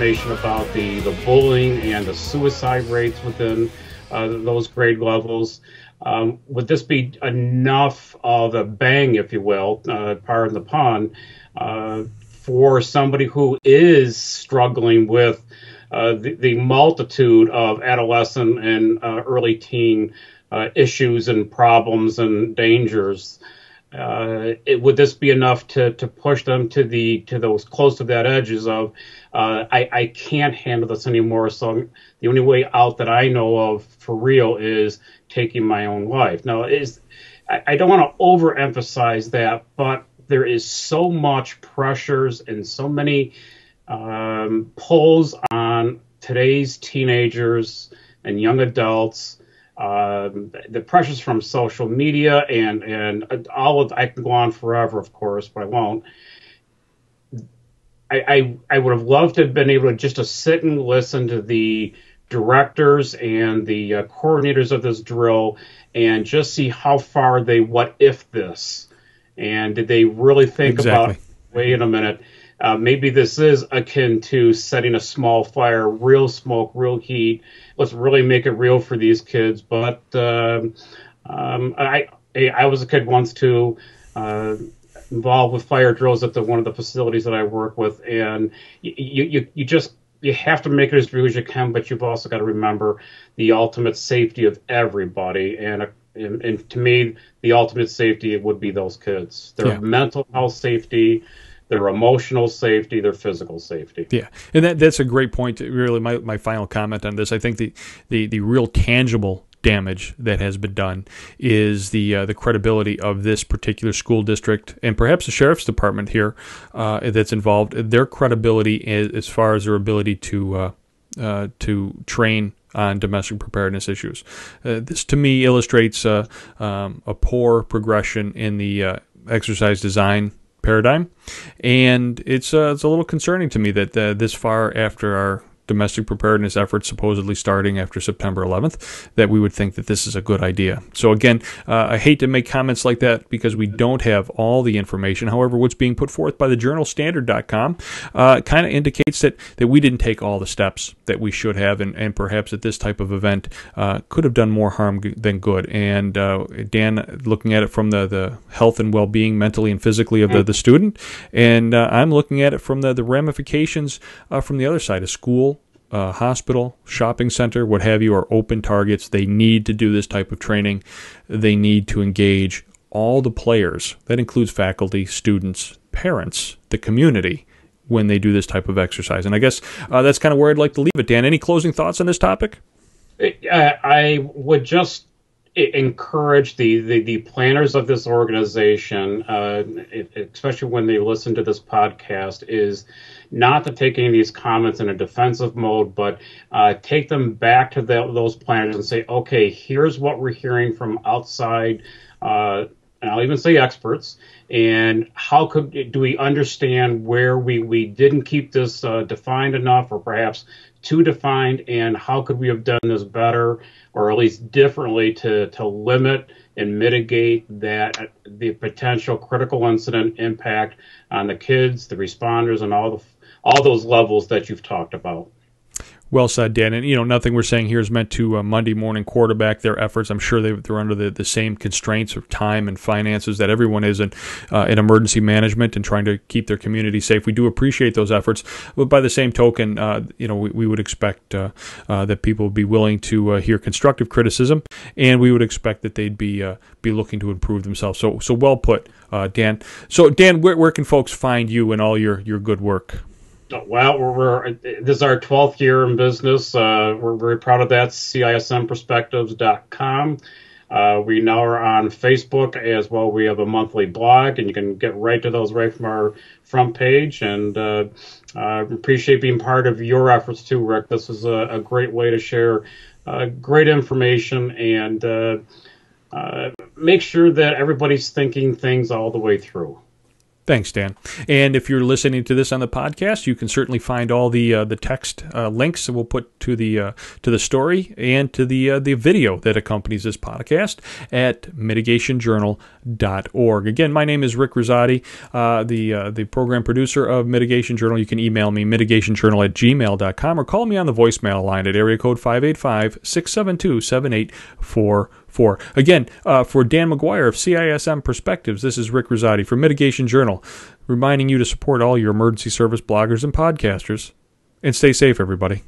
information about the bullying and the suicide rates within those grade levels. Would this be enough of a bang, if you will, pardon the pun, for somebody who is struggling with the multitude of adolescent and early teen issues and problems and dangers? Would this be enough to push them to those close to that edges of I can't handle this anymore, so the only way out that I know of for real is taking my own life? Now, I don't want to overemphasize that, but there is so much pressures and so many pulls on today's teenagers and young adults. The pressures from social media and all of, I can go on forever, of course, but I won't. I would have loved to have been able to just to sit and listen to the directors and the coordinators of this drill and just see how far they what if this, and did they really think about, wait a minute, maybe this is akin to setting a small fire, real smoke, real heat. Let's really make it real for these kids. But I was a kid once too, involved with fire drills at one of the facilities that I work with, and you have to make it as real as you can, but you've also got to remember the ultimate safety of everybody. And to me, the ultimate safety would be those kids. Their mental health safety, their emotional safety, their physical safety. Yeah, and that's a great point. Really, my final comment on this. I think the real tangible damage that has been done is the credibility of this particular school district and perhaps the sheriff's department here that's involved. Their credibility as far as their ability to train on domestic preparedness issues. This to me illustrates a poor progression in the exercise design paradigm, and it's a little concerning to me that this far after our domestic preparedness efforts supposedly starting after September 11th, that we would think that this is a good idea. So again, I hate to make comments like that because we don't have all the information. However, what's being put forth by the journalstandard.com kind of indicates that we didn't take all the steps that we should have, and perhaps that this type of event could have done more harm than good. And Dan, looking at it from the health and well-being mentally and physically of the student, and I'm looking at it from the ramifications from the other side. A school, hospital, shopping center, what have you, are open targets. They need to do this type of training. They need to engage all the players. That includes faculty, students, parents, the community, when they do this type of exercise. And I guess that's kind of where I'd like to leave it. Dan, any closing thoughts on this topic? I would just encourage the planners of this organization, especially when they listen to this podcast, is not to take any of these comments in a defensive mode, but take them back to those planners and say, okay, here's what we're hearing from outside, and I'll even say experts, and how do we understand where we didn't keep this defined enough, or perhaps too defined, and how could we have done this better, or at least differently, to limit and mitigate the potential critical incident impact on the kids, the responders, and all those levels that you've talked about. Well said, Dan. And, nothing we're saying here is meant to Monday morning quarterback their efforts. I'm sure they're under the same constraints of time and finances that everyone is in emergency management and trying to keep their community safe. We do appreciate those efforts. But by the same token, we would expect that people would be willing to hear constructive criticism, and we would expect that they'd be looking to improve themselves. So well put, Dan. So, Dan, where can folks find you and all your good work? Well, this is our 12th year in business. We're very proud of that. CISMperspectives.com. We now are on Facebook as well. We have a monthly blog, and you can get right to those right from our front page. And appreciate being part of your efforts too, Rick. This is a great way to share great information and make sure that everybody's thinking things all the way through. Thanks, Dan. And if you're listening to this on the podcast, you can certainly find all the text links that we'll put to the story and to the video that accompanies this podcast at mitigationjournal.org. Again, my name is Rick Rosati, the program producer of Mitigation Journal. You can email me, mitigationjournal@gmail.com, or call me on the voicemail line at area code 585-672-7844. Again, for Dan McGuire of CISM Perspectives, this is Rick Rosati for Mitigation Journal, reminding you to support all your emergency service bloggers and podcasters. And stay safe, everybody.